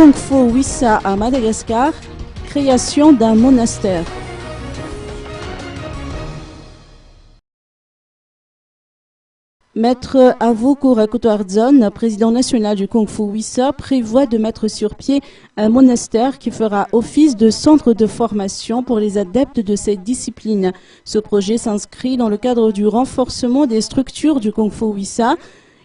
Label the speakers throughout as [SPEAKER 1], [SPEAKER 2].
[SPEAKER 1] Kung Fu Wissa à Madagascar, création d'un monastère. Maître Avouko Rakotoardzon, président national du Kung Fu Wissa, prévoit de mettre sur pied un monastère qui fera office de centre de formation pour les adeptes de cette discipline. Ce projet s'inscrit dans le cadre du renforcement des structures du Kung Fu Wissa.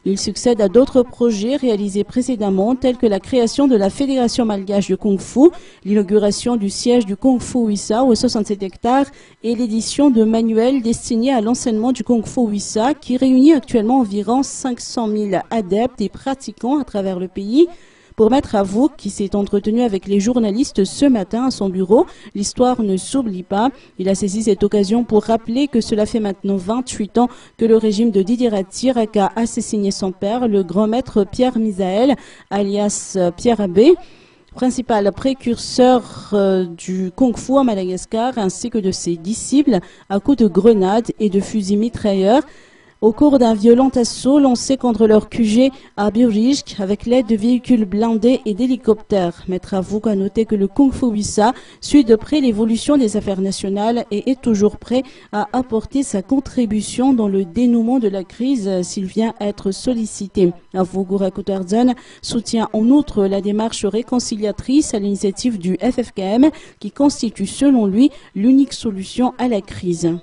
[SPEAKER 1] Il succède à d'autres projets réalisés précédemment, tels que la création de la Fédération malgache de Kung Fu, l'inauguration du siège du Kung Fu Wissa aux 67 hectares et l'édition de manuels destinés à l'enseignement du Kung Fu Wissa qui réunit actuellement environ 500 000 adeptes et pratiquants à travers le pays. Pour Maître Avouko, qui s'est entretenu avec les journalistes ce matin à son bureau, l'histoire ne s'oublie pas. Il a saisi cette occasion pour rappeler que cela fait maintenant 28 ans que le régime de Didier Ratsiraka a assassiné son père, le grand maître Pierre Misaël, alias Pierre Abbé, principal précurseur du Kung Fu à Madagascar, ainsi que de ses disciples, à coups de grenades et de fusils mitrailleurs, au cours d'un violent assaut lancé contre leur QG à Biurijk avec l'aide de véhicules blindés et d'hélicoptères. Maître Avouko a noté que le Kung Fu Wissa suit de près l'évolution des affaires nationales et est toujours prêt à apporter sa contribution dans le dénouement de la crise s'il vient être sollicité. Avouko Rakotoardzon soutient en outre la démarche réconciliatrice à l'initiative du FFKM qui constitue selon lui l'unique solution à la crise.